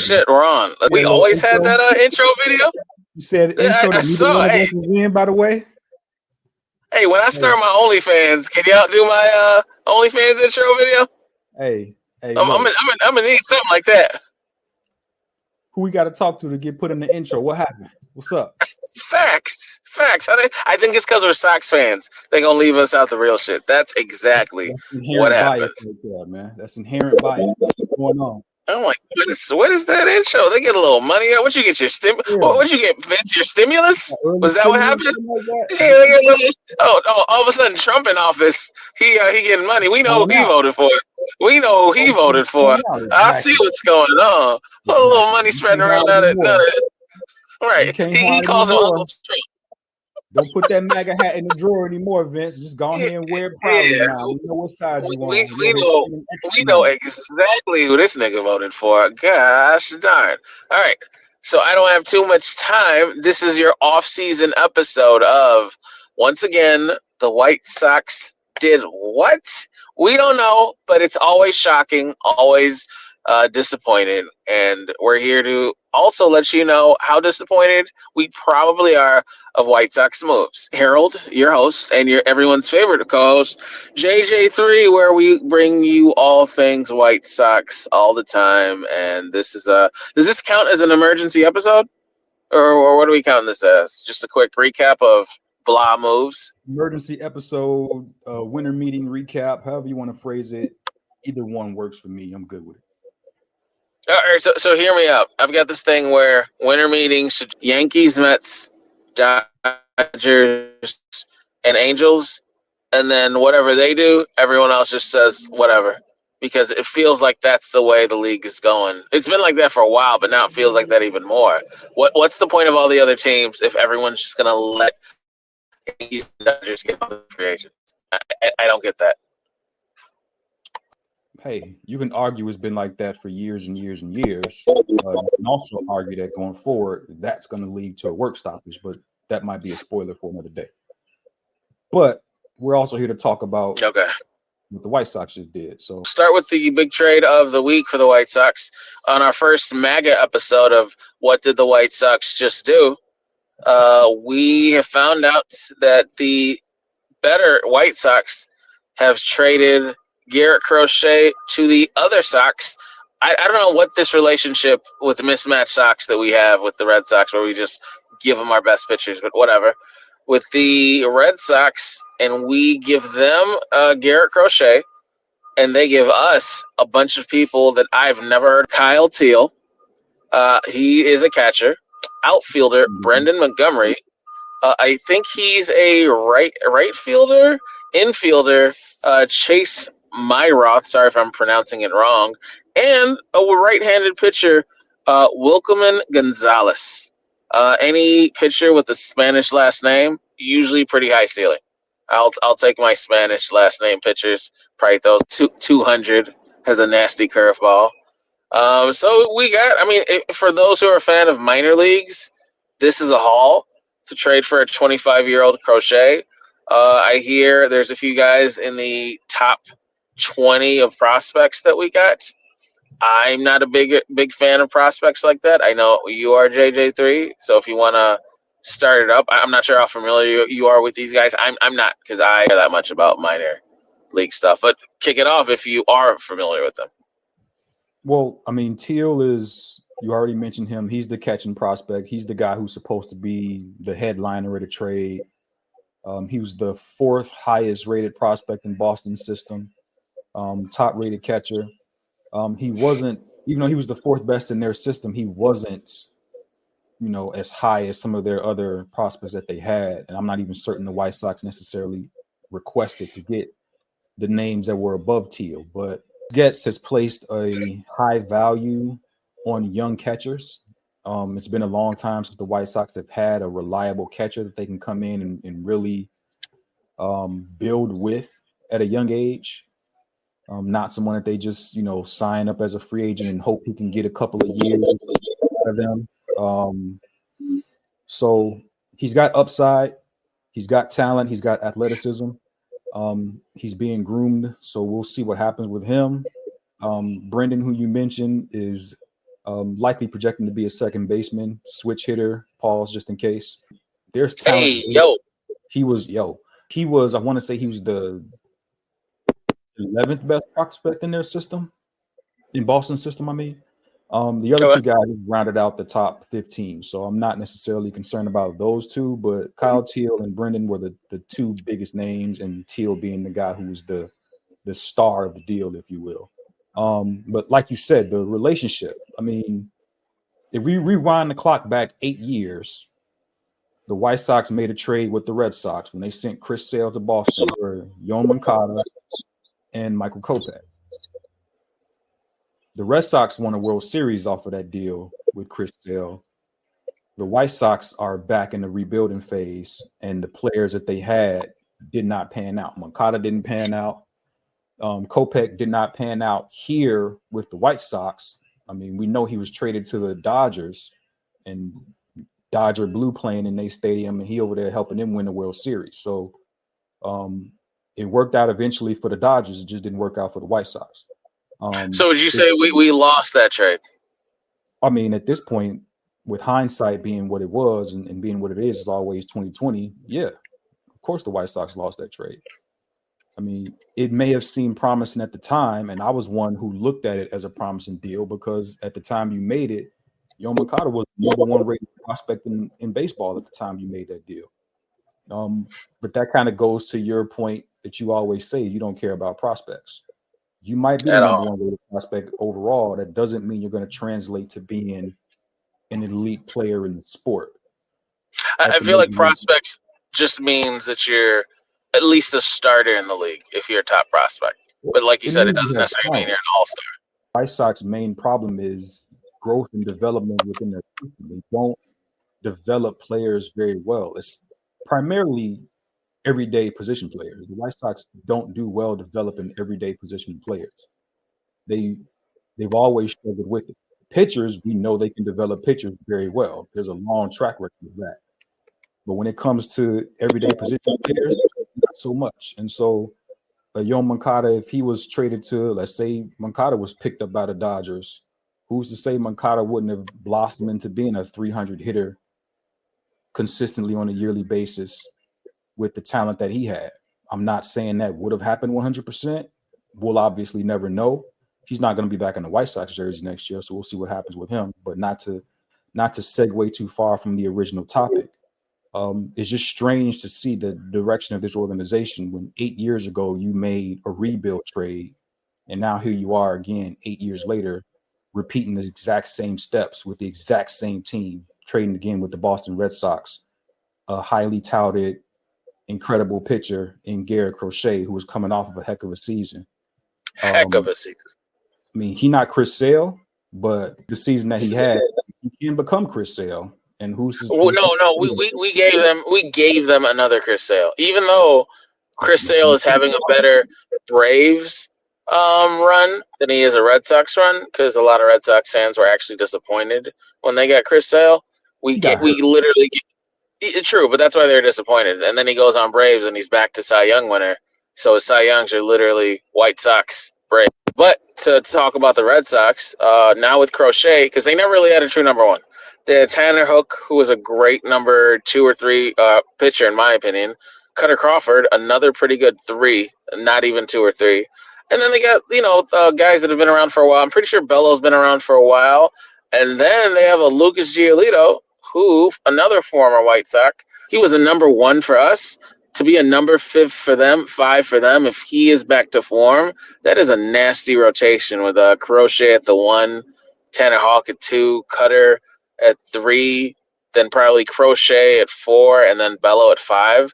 shit, Ron. We always had that intro video. You said intro that neither one of us was in, by the way. Hey, when I start my OnlyFans, can y'all do my OnlyFans intro video? Hey, I'm gonna need something like that. Who we got to talk to get put in the intro? What happened? What's up? Facts. I think it's because we're Sox fans. They're gonna leave us out the real shit. That's exactly what happened. Right there, man. That's inherent bias. What's going on? I'm like, what is that intro? They get a little money. What you get your What'd you get, Vince? Your stimulus? Was that what happened? Like that? Yeah, they get a little, all of a sudden Trump in office. He getting money. We know who he voted for. We know who he voted for. I see what's going on. A little money spreading around right. He calls him Uncle Trump. Don't put that MAGA hat in the drawer anymore, Vince. Just go ahead and wear it proudly now. We know what side you want. We know exactly who this nigga voted for. Gosh darn. All right. So I don't have too much time. This is your off-season episode of, once again, the White Sox did what? We don't know, but it's always shocking, always disappointed. And we're here to also let you know how disappointed we probably are of White Sox moves. Harold, your host, and everyone's favorite co-host, JJ3, where we bring you all things White Sox all the time. And this is does this count as an emergency episode? Or what do we count this as? Just a quick recap of blah moves? Emergency episode, winter meeting recap, however you want to phrase it. Either one works for me. I'm good with it. All right, so hear me out. I've got this thing where winter meetings, Yankees, Mets, Dodgers, and Angels, and then whatever they do, everyone else just says whatever, because it feels like that's the way the league is going. It's been like that for a while, but now it feels like that even more. What's the point of all the other teams if everyone's just going to let Yankees and Dodgers get other free agents? I don't get that. Hey, you can argue it's been like that for years and years and years. You can also argue that going forward, that's going to lead to a work stoppage, but that might be a spoiler for another day. But we're also here to talk about what the White Sox just did. So start with the big trade of the week for the White Sox. On our first MAGA episode of What Did the White Sox Just Do, we have found out that the better White Sox have traded Garrett Crochet to the other Sox. I don't know what this relationship with the mismatched Sox that we have with the Red Sox, where we just give them our best pitchers, but whatever. With the Red Sox, and we give them Garrett Crochet, and they give us a bunch of people that I've never heard. Kyle Teal, he is a catcher. Outfielder, Brendan Montgomery. I think he's a right fielder. Infielder, Chase Myroth, sorry if I'm pronouncing it wrong, and a right-handed pitcher, Wilkeman Gonzalez. Any pitcher with a Spanish last name, usually pretty high ceiling. I'll take my Spanish last name pitchers. Probably those 200 has a nasty curveball. So we got. I mean, for those who are a fan of minor leagues, this is a haul to trade for a 25-year-old Crochet. I hear there's a few guys in the top 20 of prospects that we got. I'm not a big fan of prospects like that. I know you are, JJ3. So if you want to start it up, I'm not sure how familiar you are with these guys. I'm not, because I care that much about minor league stuff. But kick it off if you are familiar with them. Well, I mean, Teal is, you already mentioned him. He's the catching prospect. He's the guy who's supposed to be the headliner of the trade. He was the fourth highest rated prospect in Boston's system, top rated catcher. He wasn't, even though he was the fourth best in their system, he wasn't, as high as some of their other prospects that they had. And I'm not even certain the White Sox necessarily requested to get the names that were above Teal. But Getz has placed a high value on young catchers. It's been a long time since the White Sox have had a reliable catcher that they can come in and really build with at a young age. Not someone that they just, sign up as a free agent and hope he can get a couple of years out of them. So he's got upside. He's got talent. He's got athleticism. He's being groomed. So we'll see what happens with him. Brendan, who you mentioned, is Likely projecting to be a second baseman, switch hitter, pause just in case. There's talent. Hey, yo. He was, I want to say he was the 11th best prospect in their system, in Boston's system, I mean. The other two guys rounded out the top 15, so I'm not necessarily concerned about those two, but Kyle Teal and Brendan were the two biggest names, and Teal being the guy who was the star of the deal, if you will. But like you said, the relationship, I mean, if we rewind the clock back 8 years, the White Sox made a trade with the Red Sox when they sent Chris Sale to Boston for Yoan Moncada and Michael Kopech. The Red Sox won a World Series off of that deal with Chris Sale. The White Sox are back in the rebuilding phase, and the players that they had did not pan out. Moncada didn't pan out. Kopech did not pan out here with the White Sox. I mean, we know he was traded to the Dodgers, and Dodger Blue playing in their stadium, and he over there helping them win the World Series. So it worked out eventually for the Dodgers. It just didn't work out for the White Sox. So would you say we lost that trade? I mean, at this point, with hindsight being what it was and being what it is always 2020, yeah, of course the White Sox lost that trade. I mean, it may have seemed promising at the time, and I was one who looked at it as a promising deal because at the time you made it, Yoan Moncada was the number one rated prospect in baseball at the time you made that deal. But that kind of goes to your point that you always say you don't care about prospects. You might be the number one rated prospect overall. That doesn't mean you're going to translate to being an elite player in the sport. I feel like prospects just means that you're at least a starter in the league if you're a top prospect. But like you said, it doesn't necessarily mean you're an all-star. White Sox main problem is growth and development within their system. They don't develop players very well. It's primarily everyday position players. The White Sox don't do well developing everyday position players. They've always struggled with it. Pitchers, we know they can develop pitchers very well. There's a long track record of that. But when it comes to everyday position players, not so much. And so Yoan Moncada, if he was traded to, let's say Moncada was picked up by the Dodgers, who's to say Moncada wouldn't have blossomed into being a 300 hitter consistently on a yearly basis with the talent that he had? I'm not saying that would have happened 100%. We'll obviously never know. He's not going to be back in the White Sox jersey next year, so we'll see what happens with him. But not to segue too far from the original topic. It's just strange to see the direction of this organization when 8 years ago you made a rebuild trade, and now here you are again 8 years later, repeating the exact same steps with the exact same team, trading again with the Boston Red Sox, a highly touted, incredible pitcher in Garrett Crochet, who was coming off of a heck of a season. Heck of a season. I mean, he not Chris Sale, but the season that he had, he can become Chris Sale. And no, we gave them another Chris Sale. Even though Chris Sale is having a better Braves run than he is a Red Sox run, because a lot of Red Sox fans were actually disappointed when they got Chris Sale. True, but that's why they're disappointed. And then he goes on Braves and he's back to Cy Young winner. So his Cy Youngs are literally White Sox, Braves. But to talk about the Red Sox, now with Crochet, because they never really had a true number one. They had Tanner Hook, who was a great number 2 or 3 pitcher, in my opinion. Cutter Crawford, another pretty good 3, not even 2 or 3. And then they got, guys that have been around for a while. I'm pretty sure Bello's been around for a while. And then they have a Lucas Giolito, who, another former White Sox. He was a number 1 for us. To be a number 5 for them, if he is back to form, that is a nasty rotation with Crochet at the 1, Tanner Hawk at 2, Cutter at 3, then probably Crochet at 4, and then Bello at 5.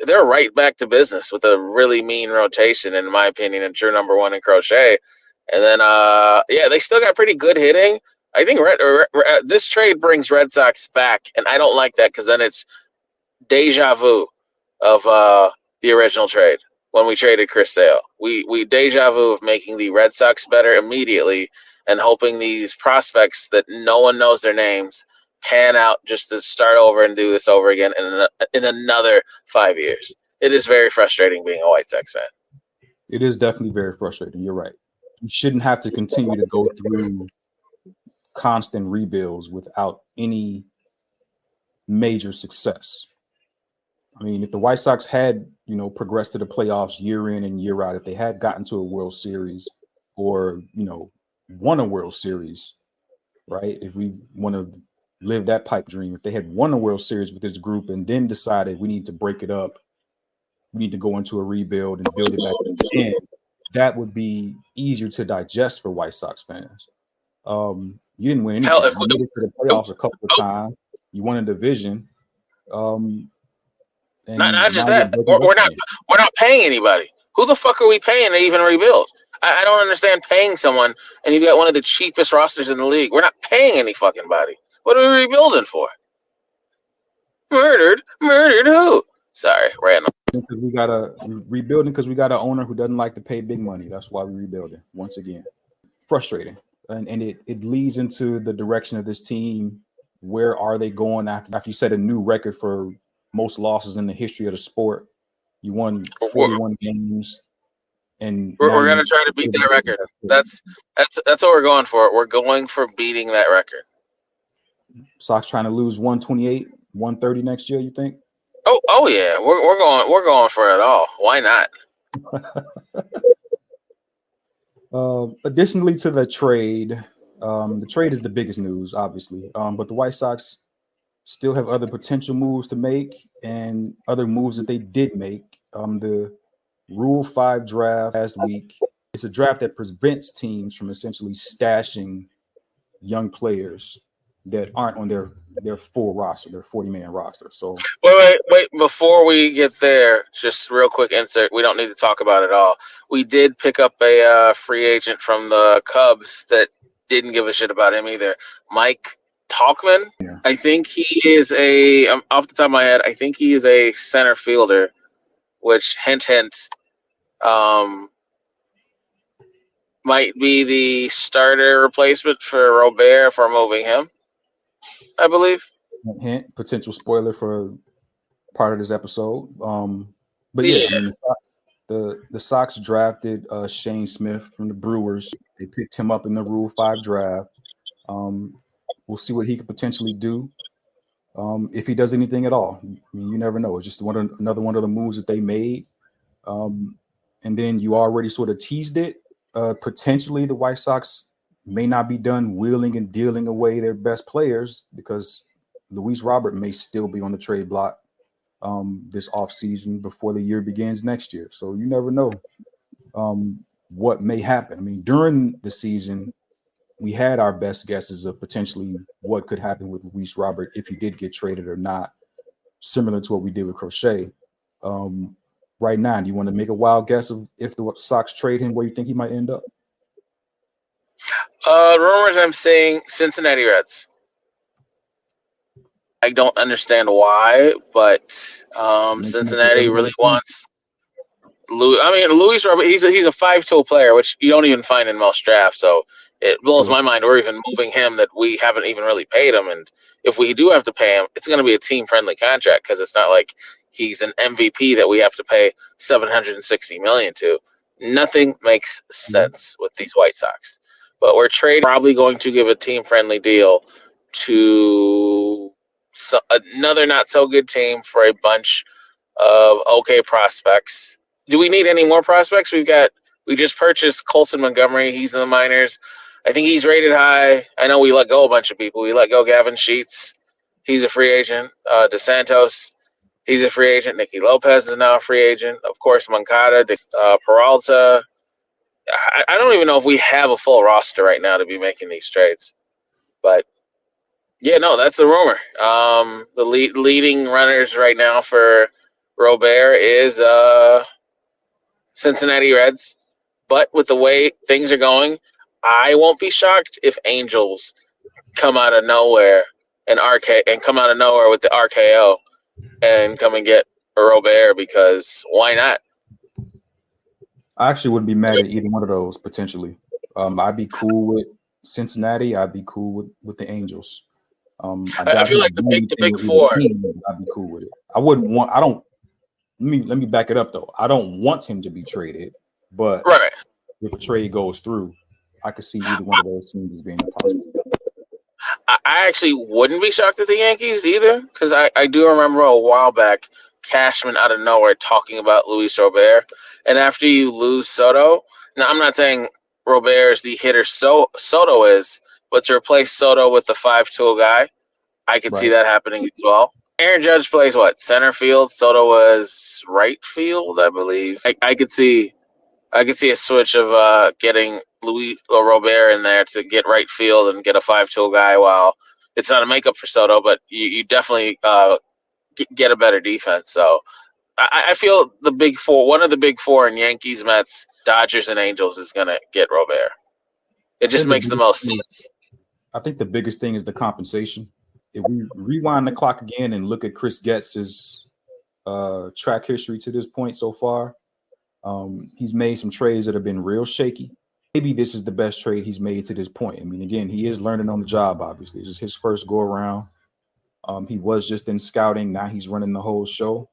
They're right back to business with a really mean rotation, in my opinion, and true number 1 in Crochet. And then, they still got pretty good hitting. I think this trade brings Red Sox back, and I don't like that because then it's deja vu of the original trade when we traded Chris Sale. We deja vu of making the Red Sox better immediately and hoping these prospects that no one knows their names pan out just to start over and do this over again in another 5 years. It is very frustrating being a White Sox fan. It is definitely very frustrating. You're right. You shouldn't have to continue to go through constant rebuilds without any major success. I mean, if the White Sox had, progressed to the playoffs year in and year out, if they had gotten to a World Series or, won a World Series, right? If we want to live that pipe dream, if they had won a World Series with this group and then decided we need to break it up, we need to go into a rebuild and build it back again, that would be easier to digest for White Sox fans. You didn't win anything. You made it to the playoffs a couple of times. You won a division. And not just that. We're not paying anybody. Who the fuck are we paying to even rebuild? I don't understand paying someone, and you've got one of the cheapest rosters in the league. We're not paying any fucking body. What are we rebuilding for? Murdered who? Sorry, random. Because we got rebuilding because we got an owner who doesn't like to pay big money. That's why we're rebuilding once again. Frustrating, and it leads into the direction of this team. Where are they going after you set a new record for most losses in the history of the sport? You won 41 games, and we're going to try to beat that record. That's what we're going for. We're going for beating that record. Sox trying to lose 128, 130 next year. You think? Oh yeah, we're going for it all. Why not? Additionally to the trade is the biggest news, obviously. But the White Sox still have other potential moves to make and other moves that they did make. The Rule 5 draft last week. It's a draft that prevents teams from essentially stashing young players that aren't on their full roster, their 40-man roster. So wait, before we get there, just real quick insert. We don't need to talk about it all. We did pick up a free agent from the Cubs that didn't give a shit about him either. Mike Talkman. Yeah. I think he is off the top of my head, I think he is a center fielder, which hint, might be the starter replacement for Robert for moving him, I believe. Hint, potential spoiler for part of this episode. But yeah, I mean, the Sox drafted Shane Smith from the Brewers. They picked him up in the Rule 5 draft. We'll see what he could potentially do. If he does anything at all. I mean, you never know. It's just another one of the moves that they made. And then you already sort of teased it. Potentially the White Sox may not be done wheeling and dealing away their best players because Luis Robert may still be on the trade block this offseason before the year begins next year. So you never know what may happen. I mean, during the season, we had our best guesses of potentially what could happen with Luis Robert if he did get traded or not, similar to what we did with Crochet. Right now, do you want to make a wild guess of if the Sox trade him, where you think he might end up? Rumors I'm seeing Cincinnati Reds. I don't understand why, but Cincinnati really wants Luis Robert. He's a 5-tool player, which you don't even find in most drafts. So it blows my mind. We're even moving him that we haven't even really paid him, and if we do have to pay him, it's going to be a team-friendly contract because it's not like he's an MVP that we have to pay $760 million to. Nothing makes sense with these White Sox. But we're probably going to give a team-friendly deal to another not-so-good team for a bunch of okay prospects. Do we need any more prospects? We just purchased Colson Montgomery. He's in the minors. I think he's rated high. I know we let go a bunch of people. We let go Gavin Sheets. He's a free agent. DeSantos, he's a free agent. Nicky Lopez is now a free agent. Of course, Moncada, Peralta. I don't even know if we have a full roster right now to be making these trades. But, yeah, no, that's the rumor. The leading runners right now for Robert is Cincinnati Reds. But with the way things are going, I won't be shocked if Angels come out of nowhere and come out of nowhere with the RKO and come and get Robert, because why not? I actually wouldn't be mad at either one of those potentially. I'd be cool with Cincinnati. I'd be cool with the Angels. I feel like the big four. I'd be cool with it. Let me back it up though. I don't want him to be traded, but right. If a trade goes through, I could see either one of those teams as being possible. I actually wouldn't be shocked at the Yankees either, because I do remember a while back Cashman out of nowhere talking about Luis Robert. And after you lose Soto, now I'm not saying Robert is the hitter Soto is, but to replace Soto with the 5-tool guy, I could see Right. that happening as well. Aaron Judge plays what, center field? Soto was right field, I believe. I could see a switch of getting Luis or Robert in there to get right field and get a 5-tool guy. While it's not a makeup for Soto, but you definitely get a better defense. So I feel the big four, one of the big four in Yankees, Mets, Dodgers, and Angels is going to get Robert. It I just think the makes the biggest most thing sense. I think the biggest thing is the compensation. If we rewind the clock again and look at Chris Getz's track history to this point so far, he's made some trades that have been real shaky. Maybe this is the best trade he's made to this point. I mean, again, he is learning on the job, obviously. This is his first go around. He was just in scouting. Now he's running the whole show.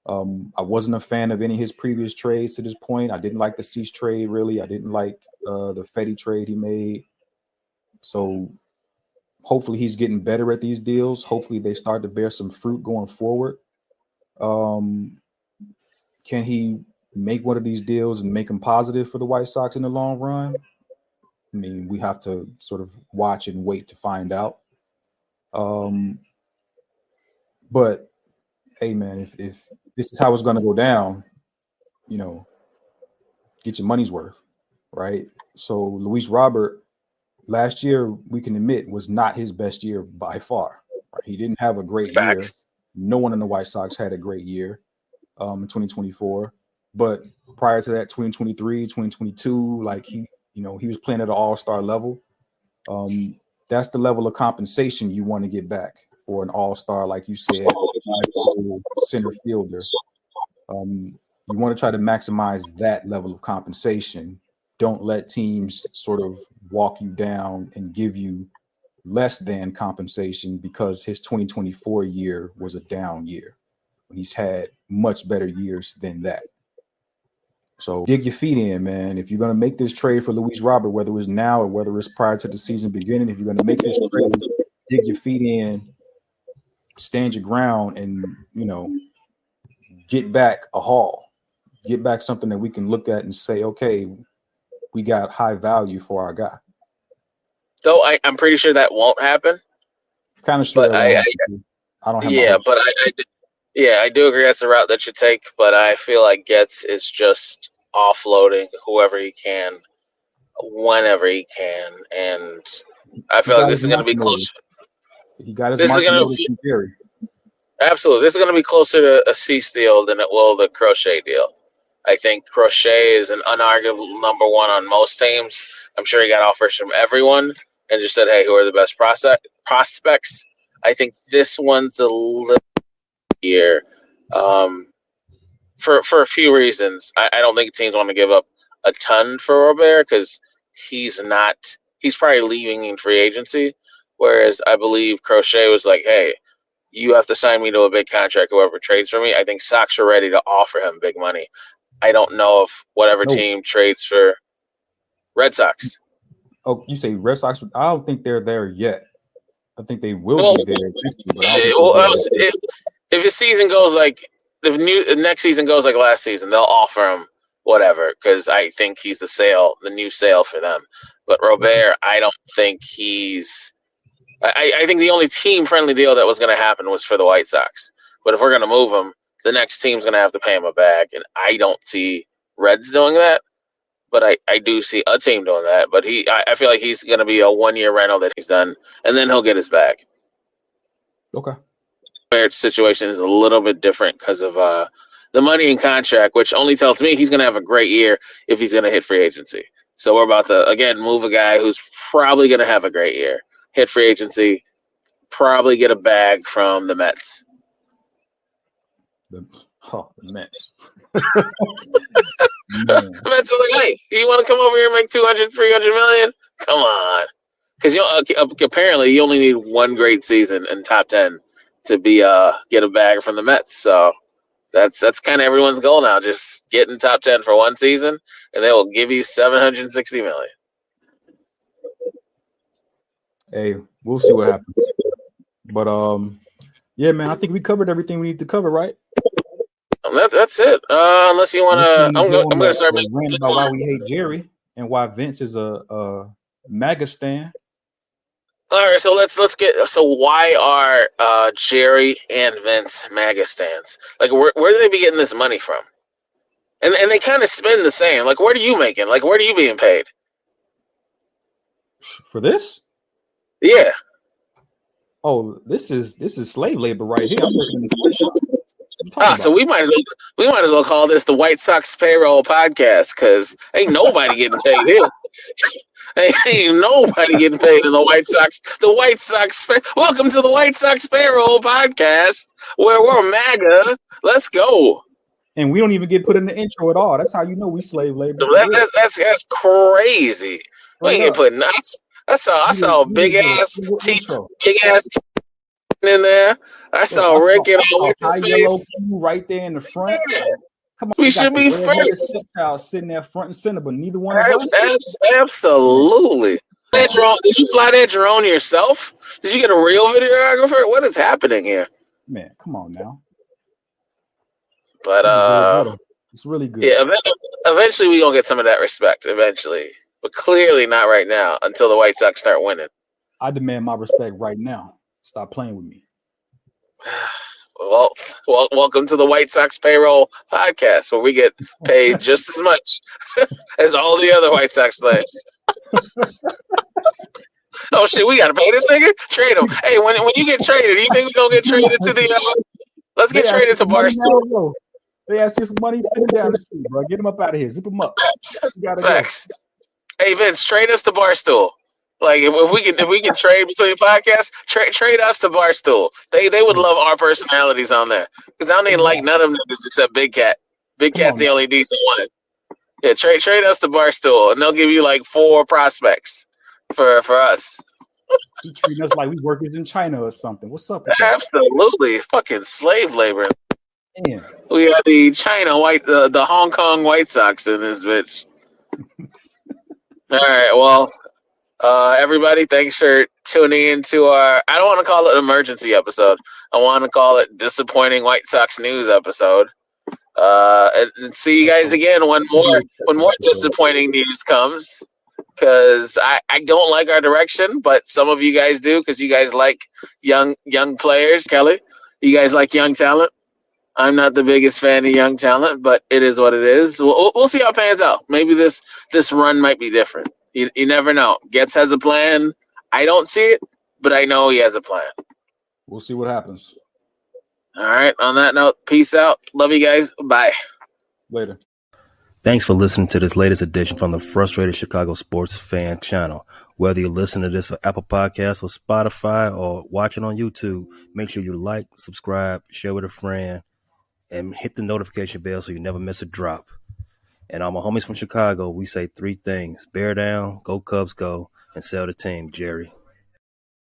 I wasn't a fan of any of his previous trades to this point. I didn't like the Cease trade, really. I didn't like the Fetty trade he made. So hopefully he's getting better at these deals. Hopefully they start to bear some fruit going forward. Can he make one of these deals and make them positive for the White Sox in the long run? I mean, we have to sort of watch and wait to find out. But hey, man, if this is how it's going to go down, you know, get your money's worth, right? So Luis Robert, last year, we can admit, was not his best year by far. Right? He didn't have a great year. Facts. No one in the White Sox had a great year in 2024. But prior to that, 2023, 2022, like he was playing at an all-star level. That's the level of compensation you want to get back for an all-star, like you said, center fielder. You want to try to maximize that level of compensation. Don't let teams sort of walk you down and give you less than compensation because his 2024 year was a down year. He's had much better years than that. So dig your feet in, man. If you're going to make this trade for Luis Robert, whether it's now or whether it's prior to the season beginning, if you're going to make this trade, dig your feet in, stand your ground, and, get back a haul. Get back something that we can look at and say, okay, we got high value for our guy. Though I'm pretty sure that won't happen. Kind of sure But I don't have my yeah, hopes. but I do agree that's the route that you take. But I feel like Getz is just offloading whoever he can, whenever he can, and I feel like this is going to be closer. He got his This is going Martinelli to from Gary. absolutely. This is going to be closer to a Cease deal than it will the Crochet deal. I think Crochet is an unarguable number one on most teams. I'm sure he got offers from everyone and just said, "Hey, who are the best prospects?" I think this one's a little here for a few reasons. I don't think teams want to give up a ton for Robert because he's probably leaving in free agency. Whereas I believe Crochet was like, "Hey, you have to sign me to a big contract, whoever trades for me." I think Sox are ready to offer him big money. I don't know if whatever team trades for Red Sox. Oh, you say Red Sox? I don't think they're there yet. I think they will be there. If his season goes like the next season goes like last season, they'll offer him whatever because I think he's the new sale for them. But Robert, I don't think he's. I think the only team-friendly deal that was going to happen was for the White Sox. But if we're going to move him, the next team's going to have to pay him a bag, and I don't see Reds doing that. But I do see a team doing that. But I feel like he's going to be a one-year rental that he's done, and then he'll get his bag. Okay. Barrett's situation is a little bit different because of the money in contract, which only tells me he's going to have a great year if he's going to hit free agency. So we're about to, again, move a guy who's probably going to have a great year, hit free agency, probably get a bag from the Mets. The Mets. The Mets are like, hey, you want to come over here and make 200, 300 million? Come on. Because apparently you only need one great season in top 10 to be get a bag from the Mets. So that's kind of everyone's goal now. Just get in top 10 for one season, and they will give you $760 million. Hey, we'll see what happens. But yeah, man, I think we covered everything we need to cover, right? That's it. Unless you want to, I'm Go on going to start a making. rant about why we hate Jerry and why Vince is a MAGA stan. All right, so let's get. So why are Jerry and Vince MAGA stands? Like, where do they be getting this money from? And they kind of spend the same. Like, what are you making? Like, where are you being paid? For this? Yeah. Oh, this is slave labor right here. I'm working in the sweat shop. So we might as well call this the White Sox payroll podcast because ain't nobody getting paid here. Ain't nobody getting paid in the White Sox. The White Sox. Welcome to the White Sox payroll podcast, where we're MAGA. Let's go. And we don't even get put in the intro at all. That's how you know we slave labor. That's crazy. We ain't putting us. I saw big ass in there. I saw Rick and all high yellow right there in the front. Come on, we should be first. Sitting there front and center, but neither one of us. Absolutely. Did you fly that drone yourself? Did you get a real videographer? What is happening here? Man, come on now. But it's really good. Yeah, eventually we gonna get some of that respect. Eventually, but clearly not right now until the White Sox start winning. I demand my respect right now. Stop playing with me. Well, welcome to the White Sox payroll podcast, where we get paid just as much as all the other White Sox players. Oh shit, we gotta pay this nigga. Trade him. Hey, when you get traded, you think we gonna get traded to the? Let's get traded to Barstool. They ask you for money, send him down the street, bro. Get him up out of here. Zip him up. Facts. Hey Vince, trade us to Barstool. Like if we can trade between podcasts, trade us to Barstool. They would love our personalities on there because I don't even like none of them except Big Cat. Big Cat's the only decent one. Yeah, trade us to Barstool, and they'll give you like 4 prospects for us. You treating us like we workers in China or something. What's up? Absolutely, fucking slave labor. Yeah. We got the the Hong Kong White Sox in this bitch. All right, well. Everybody, thanks for tuning into our, I don't want to call it an emergency episode. I want to call it disappointing White Sox news episode. And see you guys again when more disappointing news comes. Because I don't like our direction, but some of you guys do because you guys like young players. Kelly, you guys like young talent. I'm not the biggest fan of young talent, but it is what it is. We'll see how it pans out. Maybe this run might be different. You never know. Getz has a plan. I don't see it, but I know he has a plan. We'll see what happens. All right. On that note, peace out. Love you guys. Bye. Later. Thanks for listening to this latest edition from the Frustrated Chicago Sports Fan channel. Whether you listen to this on Apple Podcasts or Spotify or watching on YouTube, make sure you like, subscribe, share with a friend, and hit the notification bell so you never miss a drop. And all my homies from Chicago, we say 3 things: bear down, go Cubs go, and sell the team, Jerry.